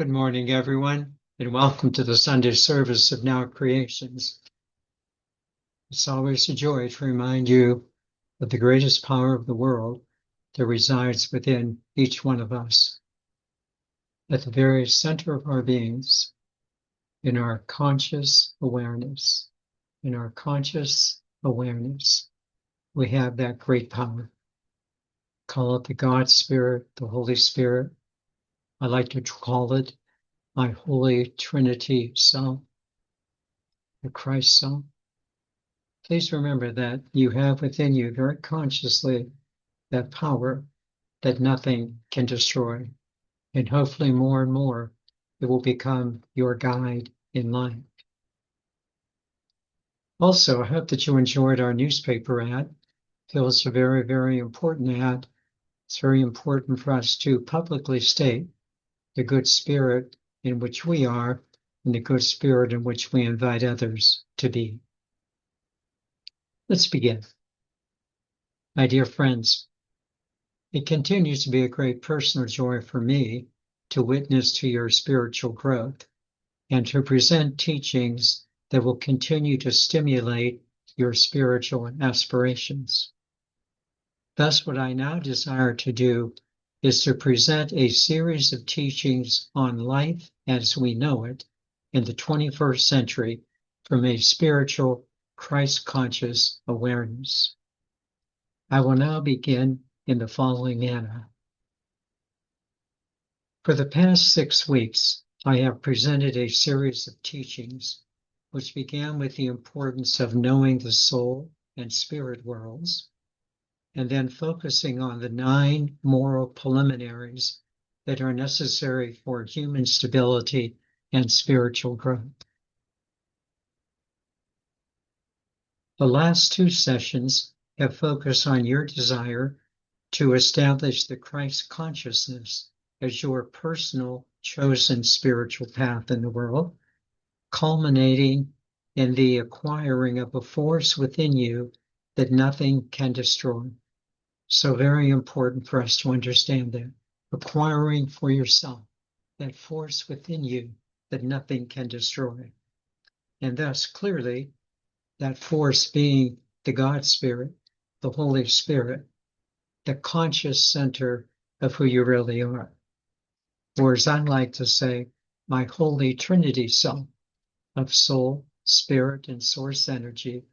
Good morning, everyone, and welcome to the Sunday service of Now Creations. It's always a joy to remind you of the greatest power of the world that resides within each one of us. At the very center of our beings, in our conscious awareness, we have that great power. Call it the God Spirit, the Holy Spirit. I like to call it my Holy Trinity Self, the Christ Self. Please remember that you have within you very consciously that power that nothing can destroy. And hopefully more and more, it will become your guide in life. Also, I hope that you enjoyed our newspaper ad. It was a very, very important ad. It's very important for us to publicly state the good spirit in which we are and the good spirit in which we invite others to be. Let's begin. My dear friends, it continues to be a great personal joy for me to witness to your spiritual growth and to present teachings that will continue to stimulate your spiritual aspirations. Thus, what I now desire to do is to present a series of teachings on life as we know it in the 21st century from a spiritual, Christ-conscious awareness. I will now begin in the following manner. For the past 6 weeks, I have presented a series of teachings which began with the importance of knowing the soul and spirit worlds, and then focusing on the 9 moral preliminaries that are necessary for human stability and spiritual growth. The last 2 sessions have focused on your desire to establish the Christ consciousness as your personal chosen spiritual path in the world, culminating in the acquiring of a force within you that nothing can destroy. So very important for us to understand that. Acquiring for yourself that force within you that nothing can destroy. And thus, clearly, that force being the God Spirit, the Holy Spirit, the conscious center of who you really are. Or as I like to say, my Holy Trinity Self of soul, spirit, and source energy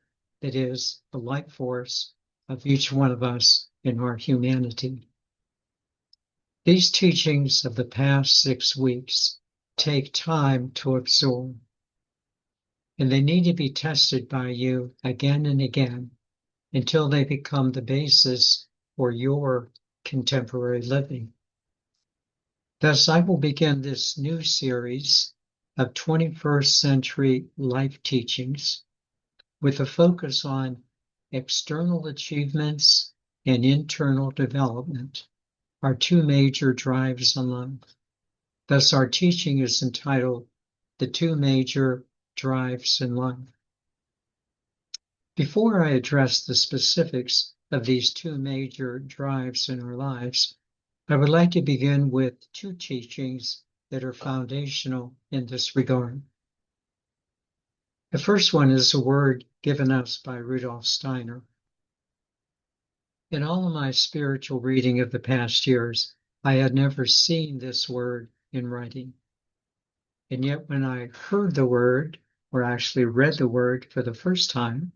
that is the life force of each one of us in our humanity. These teachings of the past 6 weeks take time to absorb, and they need to be tested by you again and again until they become the basis for your contemporary living. Thus, I will begin this new series of 21st century life teachings with a focus on external achievements and internal development, our 2 major drives in life. Thus, our teaching is entitled The 2 Major Drives in Life. Before I address the specifics of these 2 major drives in our lives, I would like to begin with 2 teachings that are foundational in this regard. The first one is a word given us by Rudolf Steiner. In all of my spiritual reading of the past years, I had never seen this word in writing. And yet when I heard the word, or actually read the word for the first time,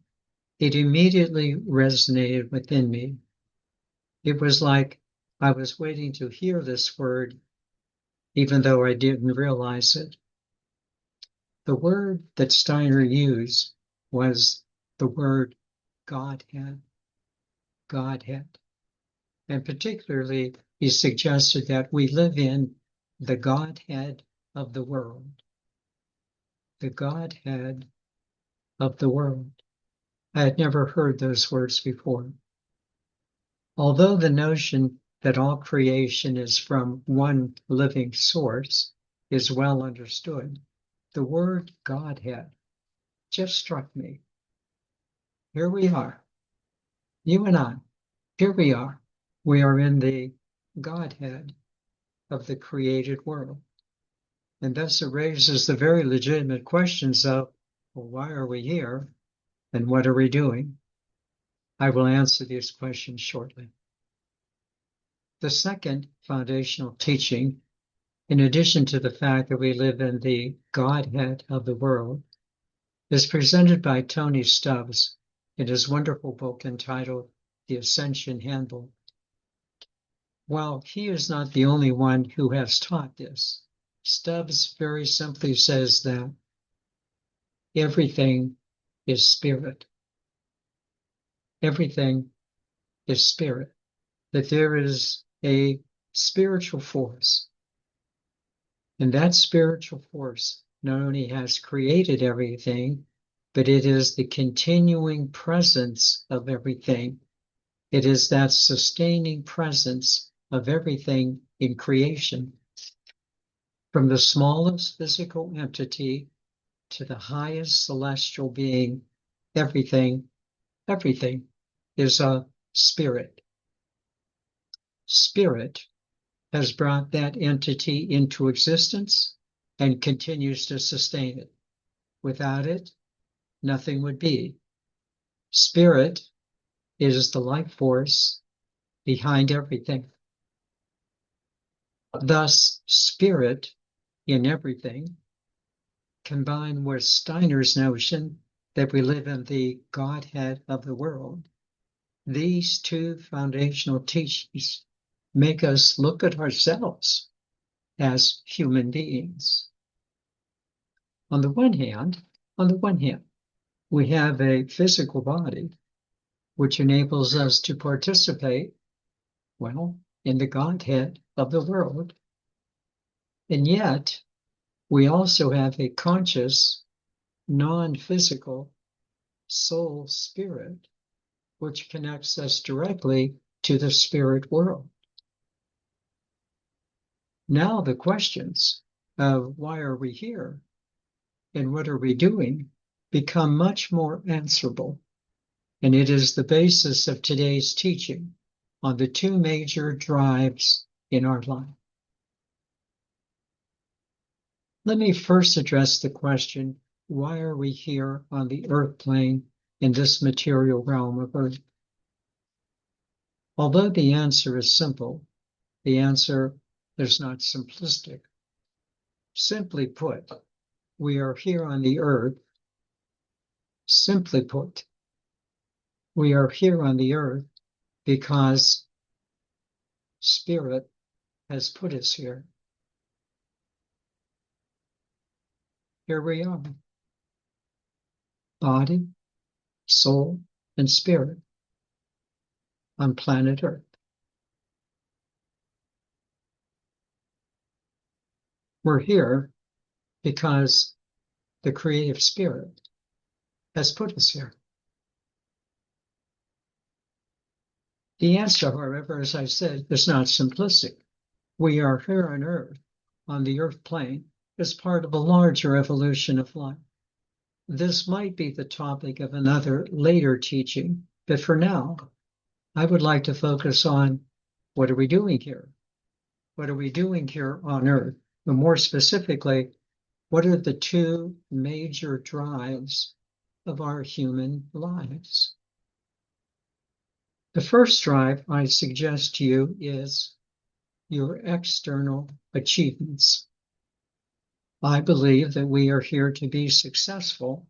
it immediately resonated within me. It was like I was waiting to hear this word, even though I didn't realize it. The word that Steiner used was the word Godhead. Godhead. And particularly, he suggested that we live in the Godhead of the world. The Godhead of the world. I had never heard those words before. Although the notion that all creation is from one living source is well understood, the word Godhead just struck me. Here we are, you and I, here we are. We are in the Godhead of the created world. And thus it raises the very legitimate questions of, well, why are we here and what are we doing? I will answer these questions shortly. The second foundational teaching, in addition to the fact that we live in the Godhead of the world, is presented by Tony Stubbs in his wonderful book entitled The Ascension Handbook. While he is not the only one who has taught this, Stubbs very simply says that everything is spirit. Everything is spirit. That there is a spiritual force. And that spiritual force not only has created everything, but it is the continuing presence of everything. It is that sustaining presence of everything in creation. From the smallest physical entity to the highest celestial being, everything is a spirit. Spirit has brought that entity into existence and continues to sustain it. Without it, nothing would be. Spirit is the life force behind everything. Thus, spirit in everything, combined with Steiner's notion that we live in the Godhead of the world, these two foundational teachings make us look at ourselves as human beings. On the one hand, we have a physical body which enables us to participate, well, in the Godhead of the world. And yet, we also have a conscious, non-physical soul spirit, which connects us directly to the spirit world. Now the questions of why are we here and what are we doing become much more answerable. And it is the basis of today's teaching on the two major drives in our life. Let me first address the question, why are we here on the earth plane in this material realm of earth? Although the answer is simple, the answer is not simplistic. Simply put, we are here on the earth. Simply put, we are here on the earth because Spirit has put us here. Here we are. Body, soul, and spirit on planet Earth. We're here because the creative spirit has put us here. The answer, however, as I said, is not simplistic. We are here on Earth, on the Earth plane, as part of a larger evolution of life. This might be the topic of another later teaching, but for now, I would like to focus on what are we doing here? What are we doing here on Earth? And more specifically, what are the two major drives of our human lives? The first drive I suggest to you is your external achievements. I believe that we are here to be successful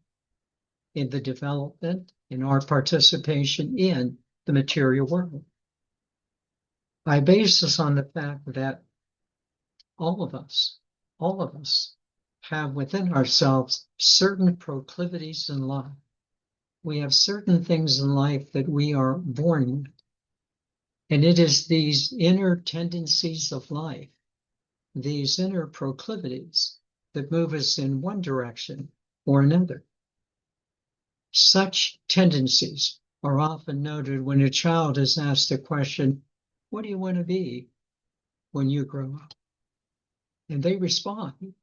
in the development, in our participation in the material world. I base this on the fact that all of us have within ourselves certain proclivities in life. We have certain things in life that we are born with. And it is these inner tendencies of life, these inner proclivities, that move us in one direction or another. Such tendencies are often noted when a child is asked the question, what do you want to be when you grow up? And they respond,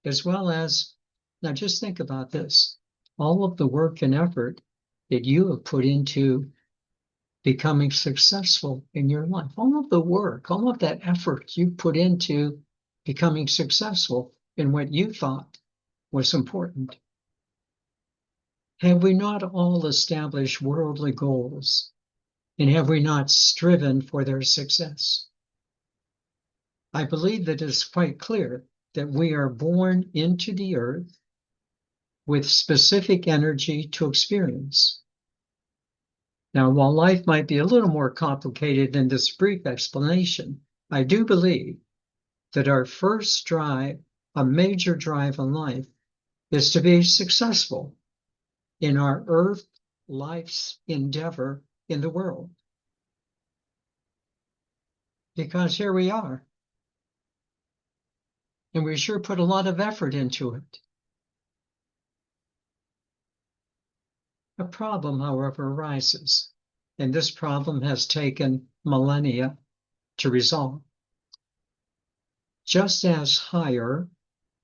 as well as, now just think about this, all of the work and effort that you have put into becoming successful in your life, all of the work, all of that effort you put into becoming successful in what you thought was important? Have we not all established worldly goals, and have we not striven for their success? I believe that it's quite clear that we are born into the earth with specific energy to experience. Now, while life might be a little more complicated than this brief explanation, I do believe that our first drive, a major drive in life, is to be successful in our earth life's endeavor in the world. Because here we are. And we sure put a lot of effort into it. A problem, however, arises, and this problem has taken millennia to resolve. Just as higher,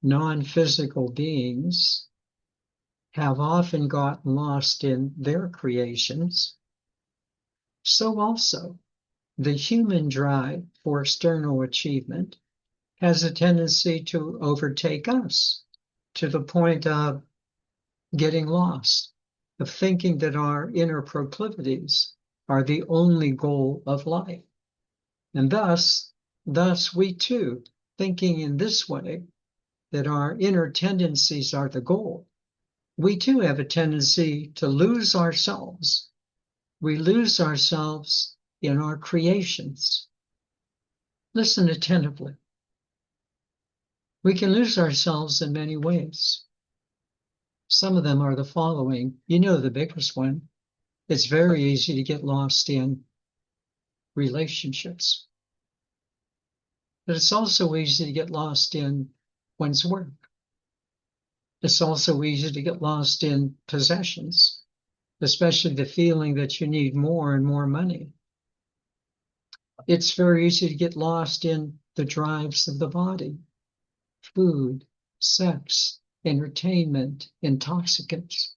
non-physical beings have often gotten lost in their creations, so also the human drive for external achievement has a tendency to overtake us to the point of getting lost, of thinking that our inner proclivities are the only goal of life. And thus we too, thinking in this way, that our inner tendencies are the goal, we too have a tendency to lose ourselves. We lose ourselves in our creations. Listen attentively. We can lose ourselves in many ways. Some of them are the following. You know the biggest one. It's very easy to get lost in relationships. But it's also easy to get lost in one's work. It's also easy to get lost in possessions, especially the feeling that you need more and more money. It's very easy to get lost in the drives of the body, food, sex, entertainment, intoxicants.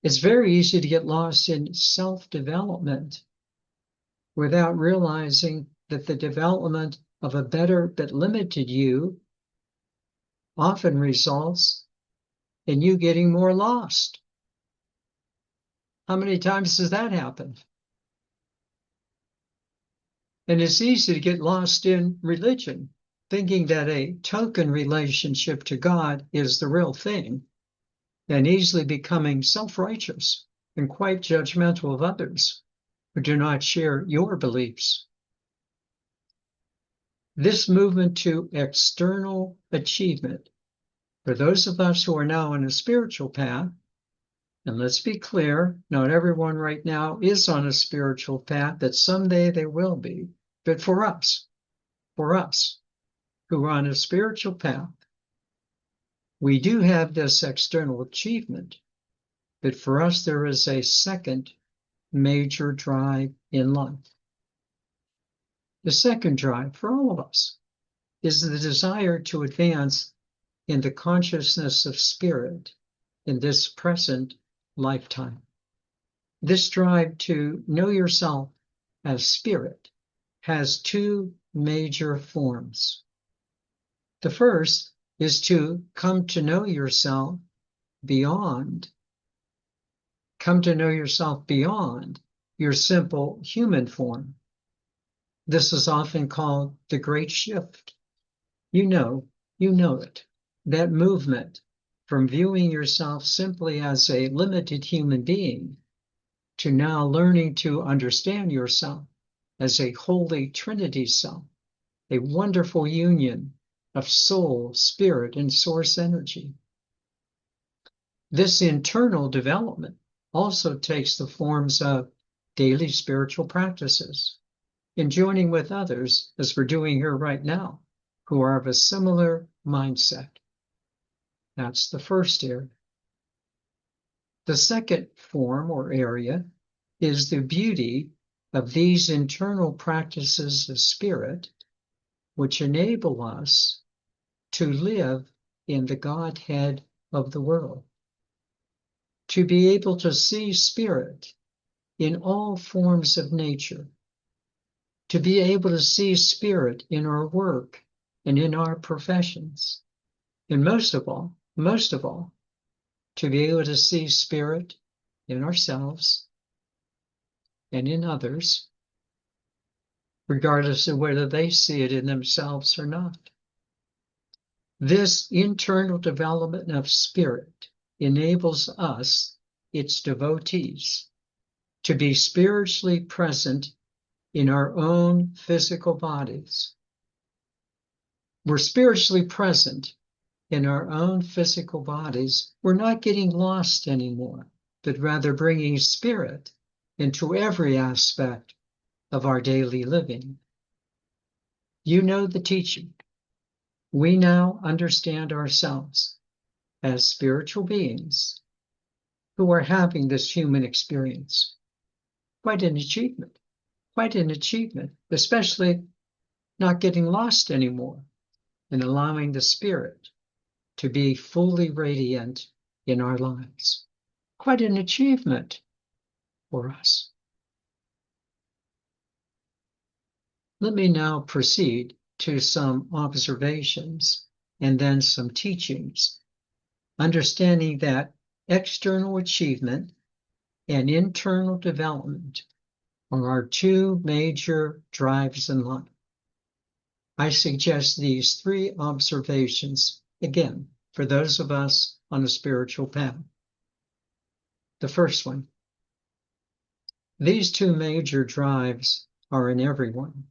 It's very easy to get lost in self-development without realizing that the development of a better but limited you often results in you getting more lost. How many times does that happen? And it's easy to get lost in religion, thinking that a token relationship to God is the real thing, and easily becoming self-righteous and quite judgmental of others who do not share your beliefs. This movement to external achievement, for those of us who are now on a spiritual path, and let's be clear, not everyone right now is on a spiritual path, that someday they will be, but for us who are on a spiritual path, we do have this external achievement, but for us there is a second major drive in life. The second drive for all of us is the desire to advance in the consciousness of spirit in this present lifetime. This drive to know yourself as spirit has two major forms. The first is to come to know yourself beyond your simple human form. This is often called the Great Shift. You know it. That movement from viewing yourself simply as a limited human being to now learning to understand yourself as a holy Trinity self, a wonderful union of soul, spirit, and source energy. This internal development also takes the forms of daily spiritual practices, in joining with others, as we're doing here right now, who are of a similar mindset. That's the first area. The second form or area is the beauty of these internal practices of spirit, which enable us to live in the Godhead of the world, to be able to see spirit in all forms of nature, to be able to see spirit in our work and in our professions. And most of all, to be able to see spirit in ourselves and in others, regardless of whether they see it in themselves or not. This internal development of spirit enables us, its devotees, to be spiritually present in our own physical bodies. We're spiritually present in our own physical bodies. We're not getting lost anymore, but rather bringing spirit into every aspect of our daily living. You know the teaching. We now understand ourselves as spiritual beings who are having this human experience. Quite an achievement, especially not getting lost anymore and allowing the spirit to be fully radiant in our lives. Quite an achievement for us. Let me now proceed to some observations and then some teachings, understanding that external achievement and internal development are our two major drives in life. I suggest these three observations, again, for those of us on a spiritual path. The first one, these two major drives are in everyone.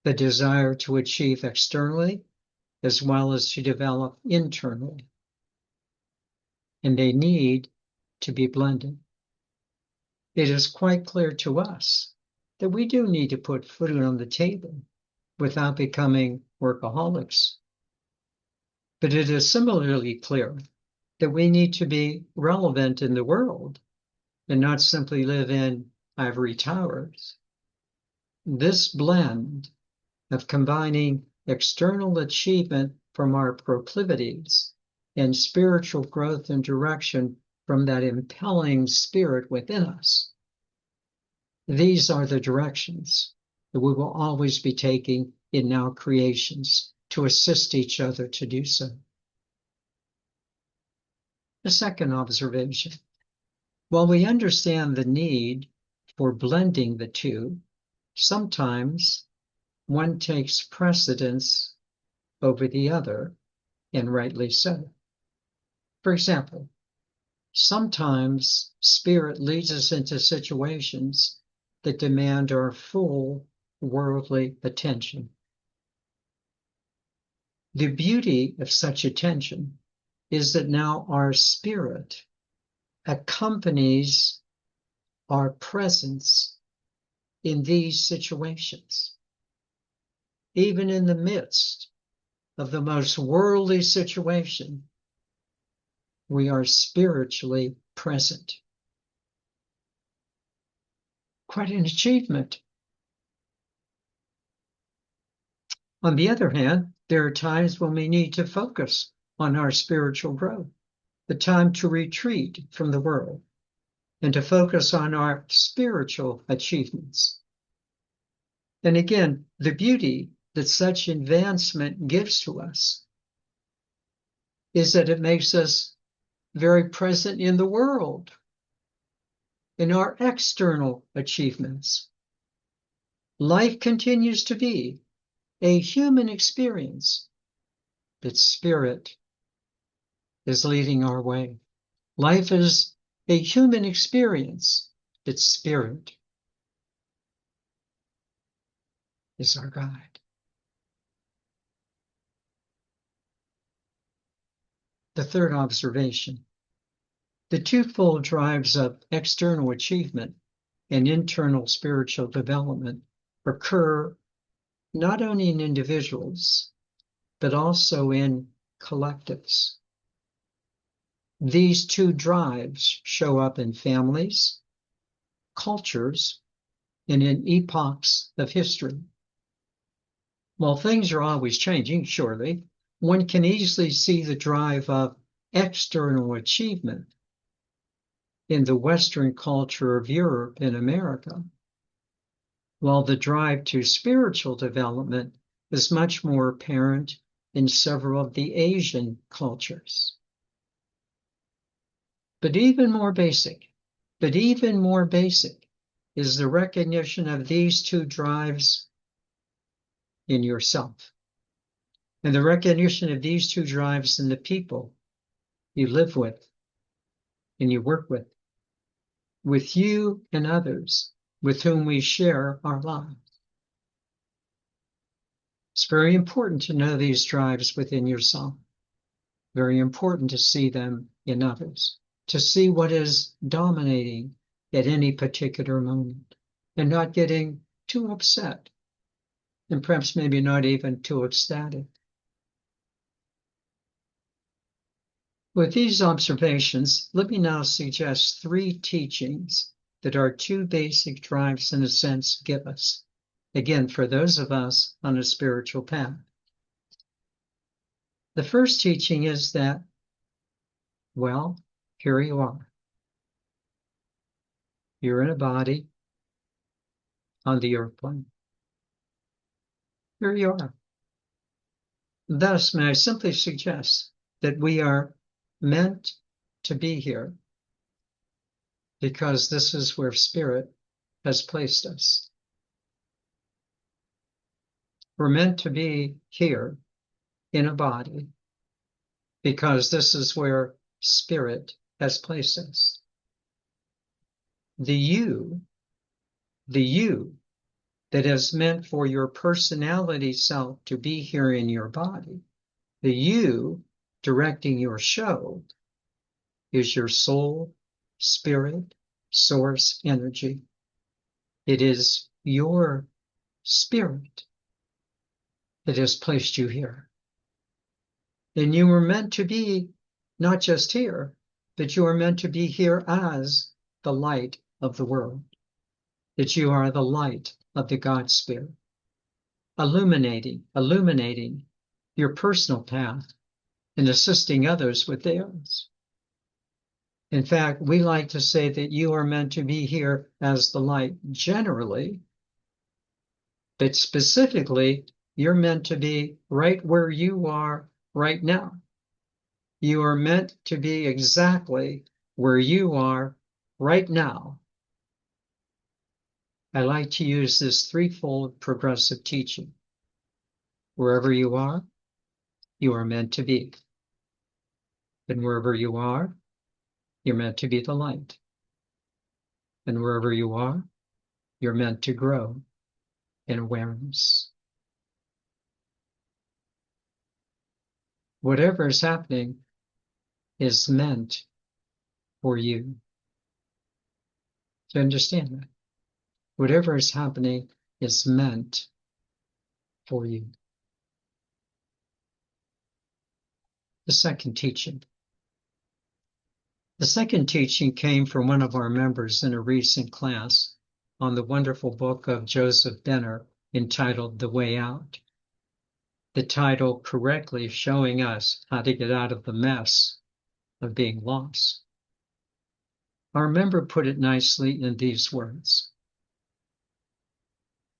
The desire to achieve externally as well as to develop internally. And they need to be blended. It is quite clear to us that we do need to put food on the table without becoming workaholics. But it is similarly clear that we need to be relevant in the world and not simply live in ivory towers. This blend of combining external achievement from our proclivities and spiritual growth and direction from that impelling spirit within us. These are the directions that we will always be taking in our creations to assist each other to do so. The second observation, while we understand the need for blending the two, sometimes one takes precedence over the other, and rightly so. For example, sometimes spirit leads us into situations that demand our full worldly attention. The beauty of such attention is that now our spirit accompanies our presence in these situations. Even in the midst of the most worldly situation, we are spiritually present. Quite an achievement. On the other hand, there are times when we need to focus on our spiritual growth, the time to retreat from the world and to focus on our spiritual achievements. And again, the beauty that such advancement gives to us is that it makes us very present in the world, in our external achievements. Life continues to be a human experience, but spirit is leading our way. Life is a human experience, but spirit is our guide. The third observation, the twofold drives of external achievement and internal spiritual development occur not only in individuals, but also in collectives. These two drives show up in families, cultures, and in epochs of history. While things are always changing, surely, one can easily see the drive of external achievement in the Western culture of Europe and America. while the drive to spiritual development is much more apparent in several of the Asian cultures. But even more basic is the recognition of these two drives in yourself, and the recognition of these two drives in the people you live with and you work with you and others with whom we share our lives. It's very important to know these drives within yourself. Very important to see them in others, to see what is dominating at any particular moment, and not getting too upset, and perhaps maybe not even too ecstatic. With these observations, let me now suggest 3 teachings that our 2 basic drives, in a sense, give us. Again, for those of us on a spiritual path. The first teaching is that, well, here you are. You're in a body on the earth plane. Here you are. Thus, may I simply suggest that we are meant to be here because this is where Spirit has placed us. We're meant to be here in a body because this is where Spirit has placed us. The you that is meant for your personality self to be here in your body, the you directing your show, is your soul, spirit, source energy. It is your spirit that has placed you here. And you were meant to be not just here, but you are meant to be here as the light of the world, that you are the light of the God Spirit, illuminating your personal path and assisting others with theirs. In fact, we like to say that you are meant to be here as the light generally, but specifically, you're meant to be right where you are right now. You are meant to be exactly where you are right now. I like to use this threefold progressive teaching. Wherever you are meant to be. And wherever you are, you're meant to be the light. And wherever you are, you're meant to grow in awareness. Whatever is happening is meant for you. To understand that. Whatever is happening is meant for you. The second teaching. The second teaching came from one of our members in a recent class on the wonderful book of Joseph Benner entitled The Way Out. The title correctly showing us how to get out of the mess of being lost. Our member put it nicely in these words.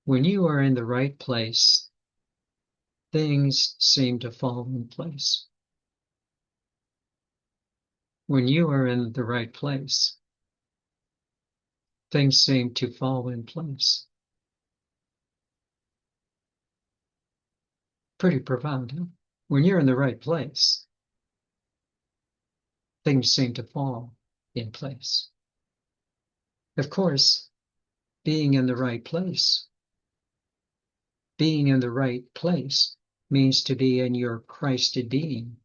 When you are in the right place, things seem to fall in place. When you are in the right place, things seem to fall in place. Pretty profound, huh? When you're in the right place, things seem to fall in place. Of course, being in the right place means to be in your Christed being,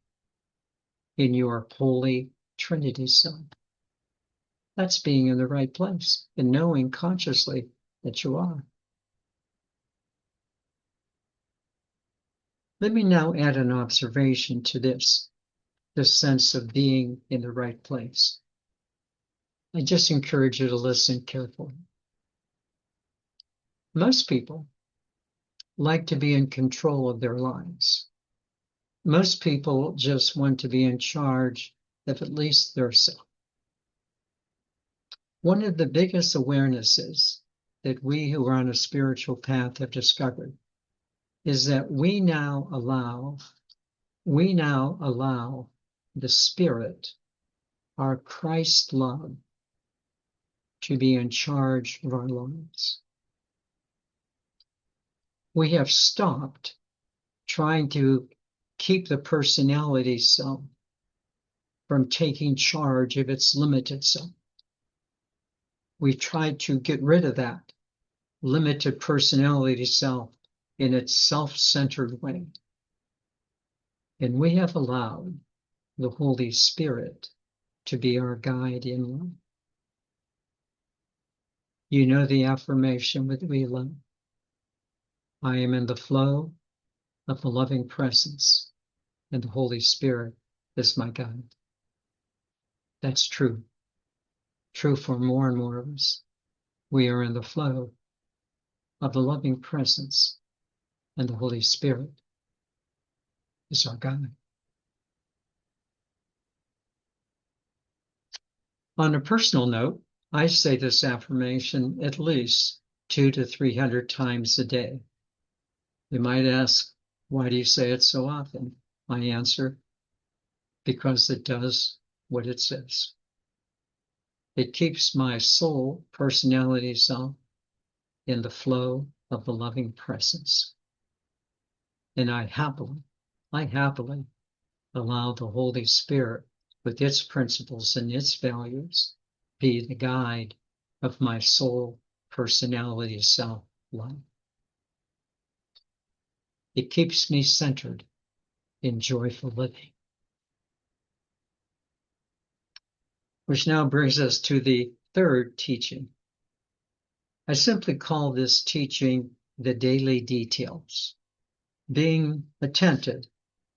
in your Holy Trinity Son. That's being in the right place and knowing consciously that you are. Let me now add an observation to this sense of being in the right place. I just encourage you to listen carefully. Most people like to be in control of their lives. Most people just want to be in charge of at least their self. One of the biggest awarenesses that we who are on a spiritual path have discovered is that we now allow the Spirit, our Christ love, to be in charge of our lives. We have stopped trying to keep the personality self from taking charge of its limited self. We tried to get rid of that limited personality self in its self-centered way. And we have allowed the Holy Spirit to be our guide in life. You know the affirmation that we love. I am in the flow of the loving presence, and the Holy Spirit is my guide. That's true. True for more and more of us. We are in the flow of the loving presence, and the Holy Spirit is our guide. On a personal note, I say this affirmation at least 200 to 300 times a day. You might ask, why do you say it so often? My answer, because it does what it says. It keeps my soul, personality self, in the flow of the loving presence. And I happily allow the Holy Spirit, with its principles and its values, be the guide of my soul, personality self life. It keeps me centered in joyful living. Which now brings us to the third teaching. I simply call this teaching the daily details, being attentive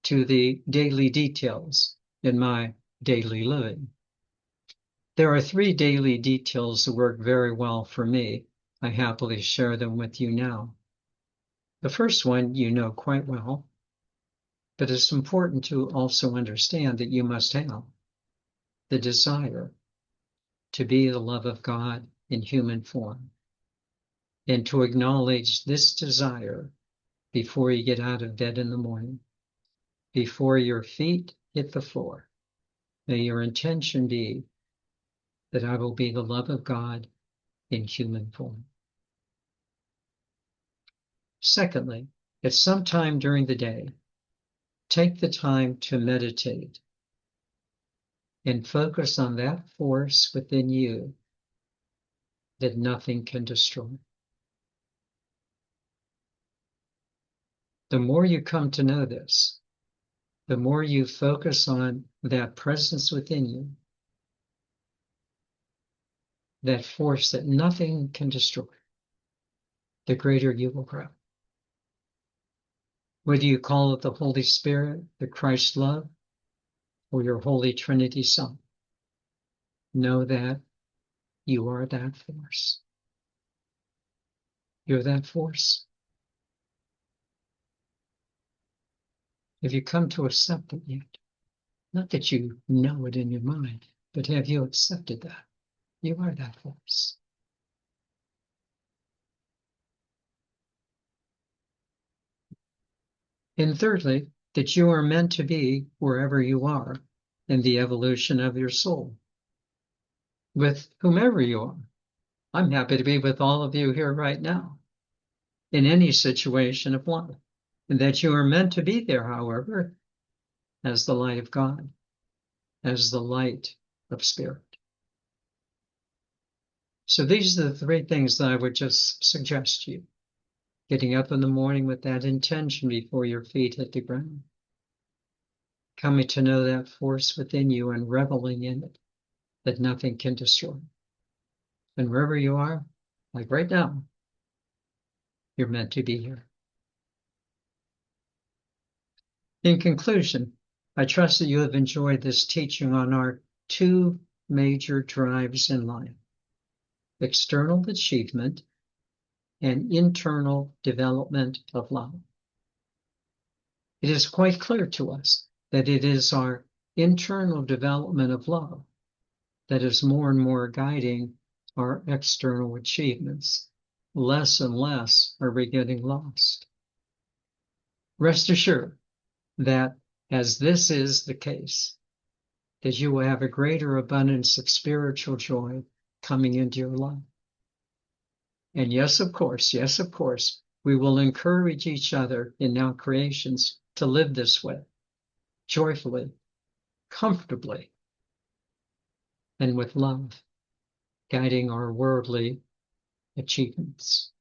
to the daily details in my daily living. There are 3 daily details that work very well for me. I happily share them with you now. The first one you know quite well, but it's important to also understand that you must have the desire to be the love of God in human form, and to acknowledge this desire before you get out of bed in the morning, before your feet hit the floor. May your intention be that I will be the love of God in human form. Secondly, at some time during the day, take the time to meditate and focus on that force within you that nothing can destroy. The more you come to know this, the more you focus on that presence within you, that force that nothing can destroy, the greater you will grow. Whether you call it the Holy Spirit, the Christ love, or your Holy Trinity Son, know that you are that force. You're that force. Have you come to accept it yet? Not that you know it in your mind, but have you accepted that? You are that force. And thirdly, that you are meant to be wherever you are in the evolution of your soul, with whomever you are. I'm happy to be with all of you here right now, in any situation of life, and that you are meant to be there, however, as the light of God, as the light of Spirit. So these are the 3 things that I would just suggest to you. Getting up in the morning with that intention before your feet hit the ground. Coming to know that force within you and reveling in it, that nothing can destroy. And wherever you are, like right now, you're meant to be here. In conclusion, I trust that you have enjoyed this teaching on our 2 major drives in life: external achievement and internal development of love. It is quite clear to us that it is our internal development of love that is more and more guiding our external achievements less and less are we getting lost. Rest assured that as this is the case, that you will have a greater abundance of spiritual joy coming into your life. And yes, of course, we will encourage each other in now creations to live this way, joyfully, comfortably, and with love, guiding our worldly achievements.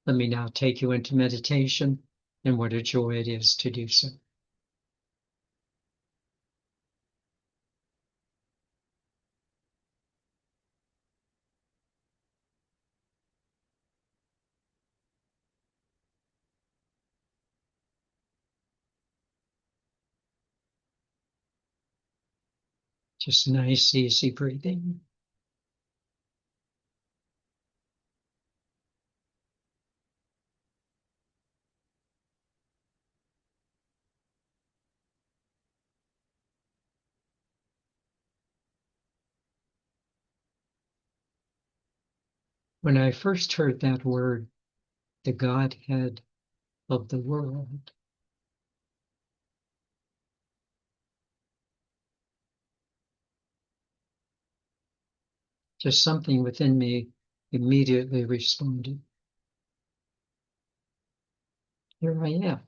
Let me now take you into meditation, and what a joy it is to do so. Just nice, easy breathing. When I first heard that word, the Godhead of the world, just something within me immediately responded. Here I am.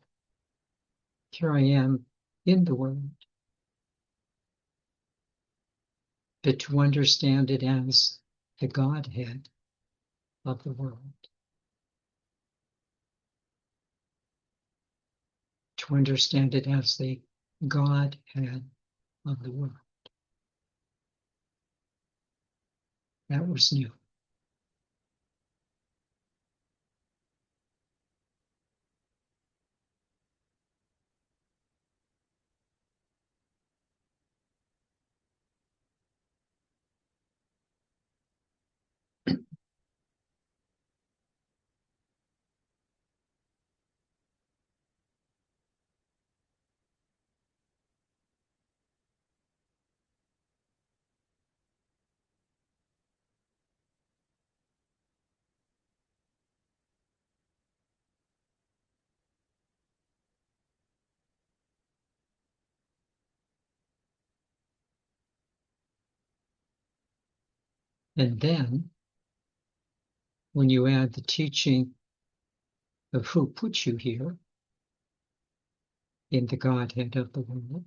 Here I am in the world. But to understand it as the Godhead of the world, to understand it as the Godhead of the world, that was new. And then, when you add the teaching of who put you here in the Godhead of the world,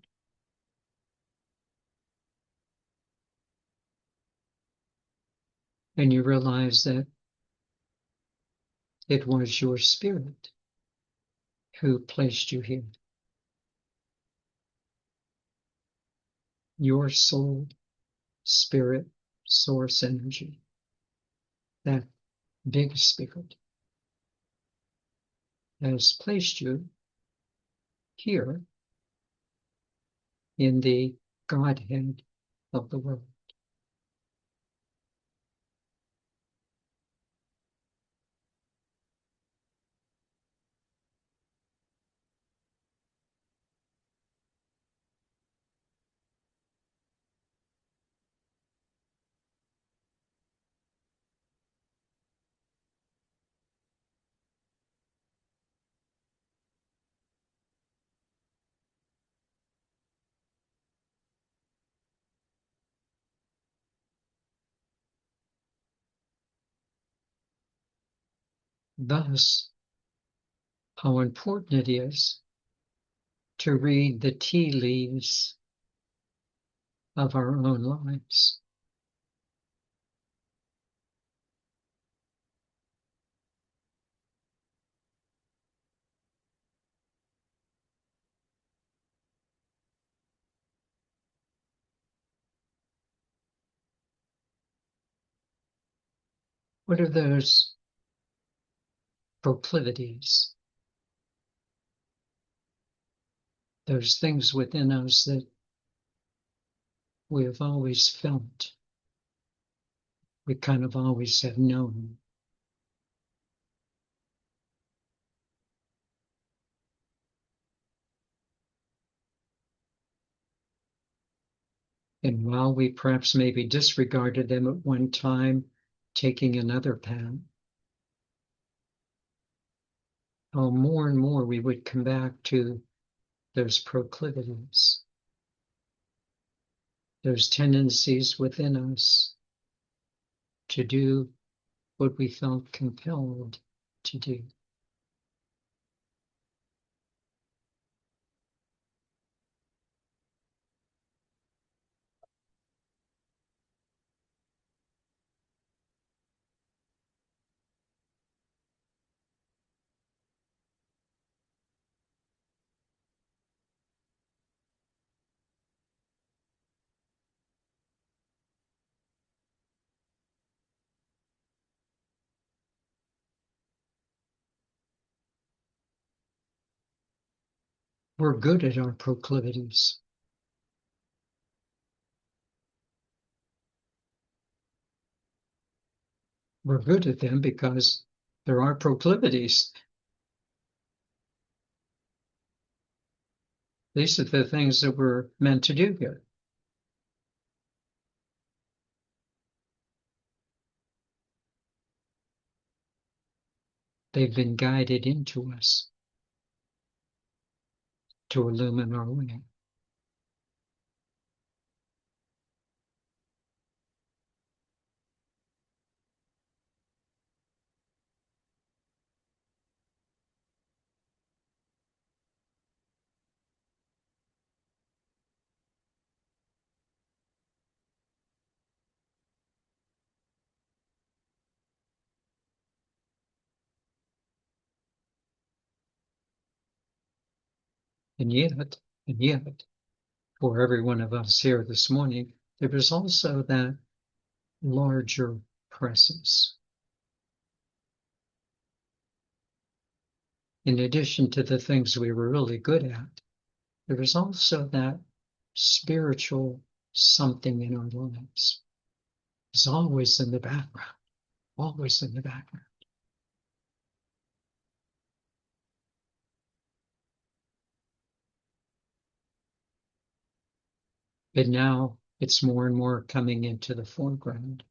and you realize that it was your spirit who placed you here, your soul, spirit, source energy, that big spirit has placed you here in the Godhead of the world. Thus, how important it is to read the tea leaves of our own lives. What are those proclivities, those things within us that we have always felt, we kind of always have known? And while we perhaps maybe disregarded them at one time, taking another path, how more and more we would come back to those proclivities, those tendencies within us to do what we felt compelled to do. We're good at our proclivities. We're good at them because there are proclivities. These are the things that we're meant to do here. They've been guided into us to illumine our way. And yet, for every one of us here this morning, there is also that larger presence. In addition to the things we were really good at, there is also that spiritual something in our lives. It's always in the background, always in the background. But now it's more and more coming into the foreground.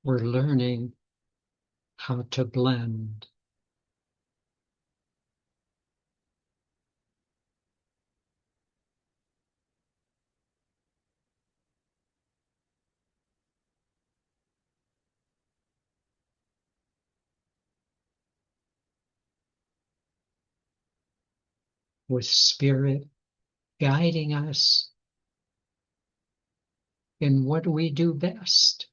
We're learning how to blend. With spirit guiding us in what we do best.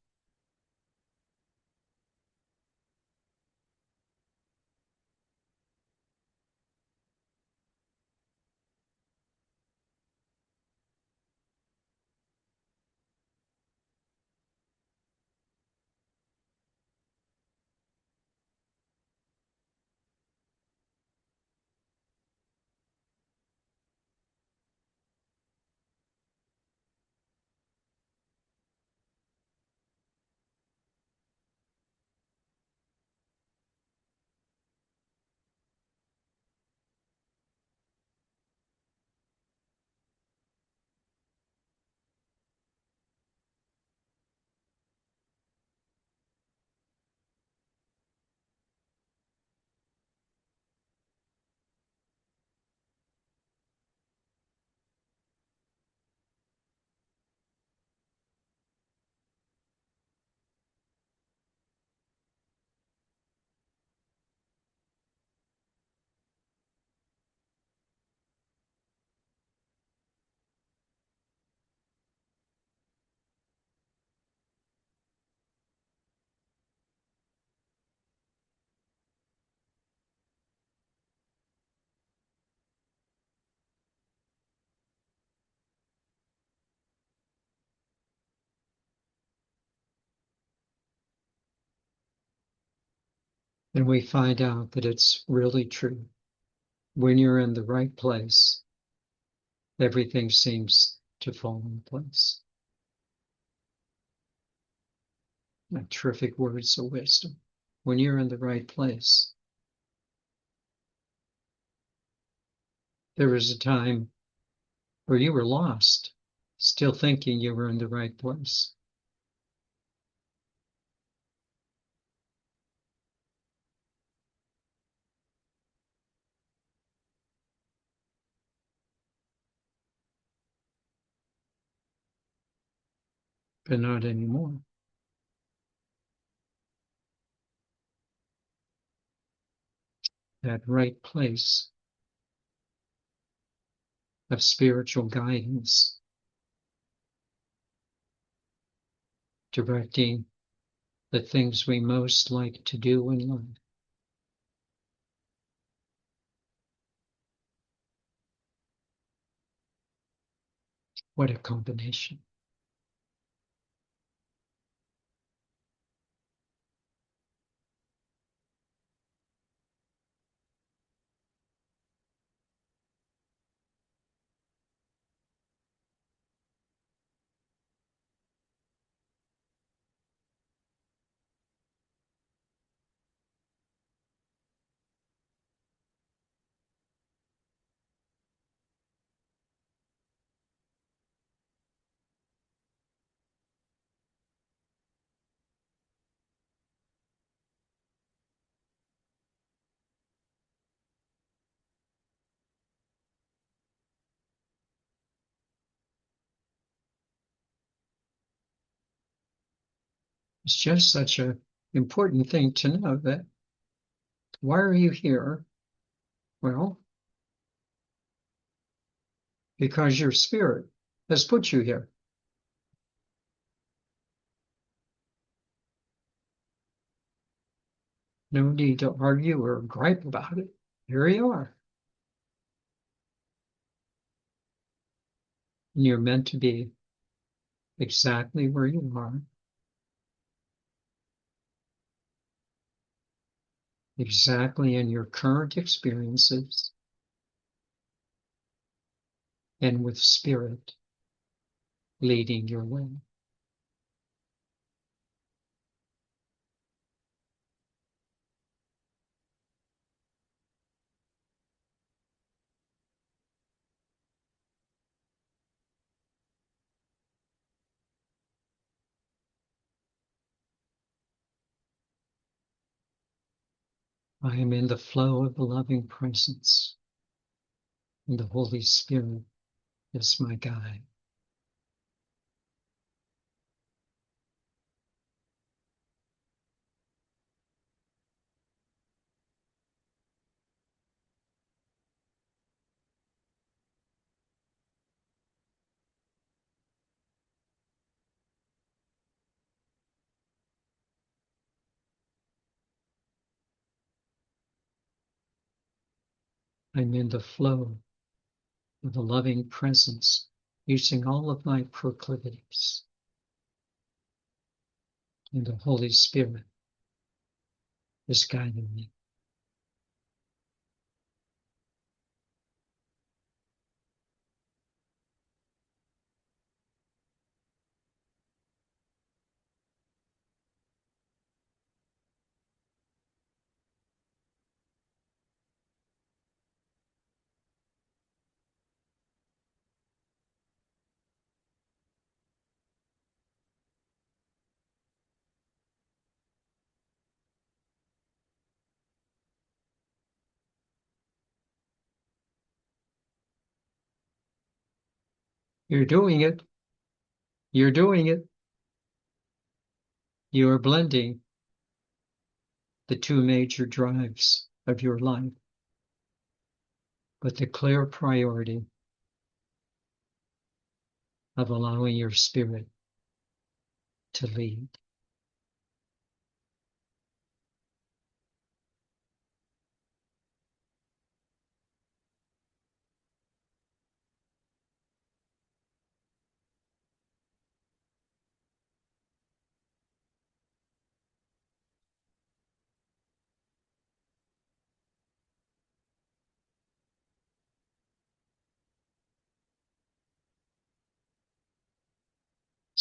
And we find out that it's really true. When you're in the right place, everything seems to fall in place. Terrific words of wisdom. When you're in the right place. There was a time where you were lost, still thinking you were in the right place. But not anymore. That right place of spiritual guidance, directing the things we most like to do in life. What a combination. It's just such an important thing to know that why are you here? Well, because your spirit has put you here. No need to argue or gripe about it. Here you are. And you're meant to be exactly where you are, exactly in your current experiences, and with spirit leading your way. I am in the flow of the loving presence, and the Holy Spirit is my guide. I'm in the flow of the loving presence, using all of my proclivities, and the Holy Spirit is guiding me. You're doing it. You're doing it. You are blending the two major drives of your life with the clear priority of allowing your spirit to lead.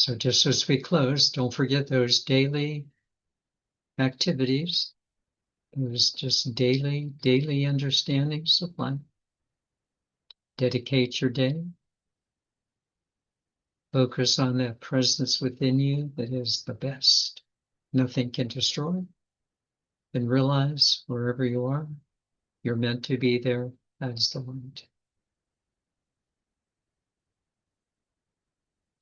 So just as we close, don't forget those daily activities, those just daily understandings of life. Dedicate your day. Focus on that presence within you that is the best. Nothing can destroy. And realize wherever you are, you're meant to be there as the light.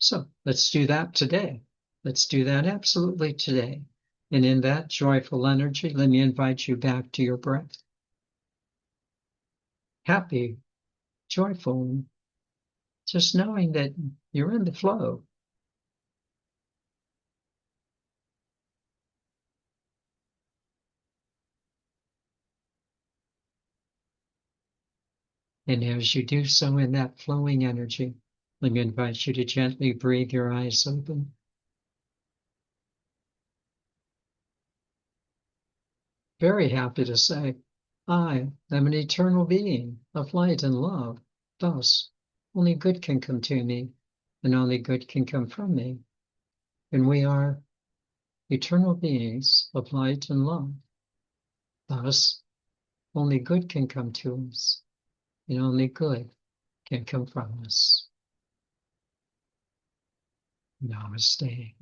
So let's do that today. Let's do that absolutely today. And in that joyful energy, let me invite you back to your breath. Happy, joyful, just knowing that you're in the flow. And as you do so in that flowing energy, let me invite you to gently breathe your eyes open. Very happy to say, I am an eternal being of light and love. Thus, only good can come to me, and only good can come from me. And we are eternal beings of light and love. Thus, only good can come to us, and only good can come from us. Namaste.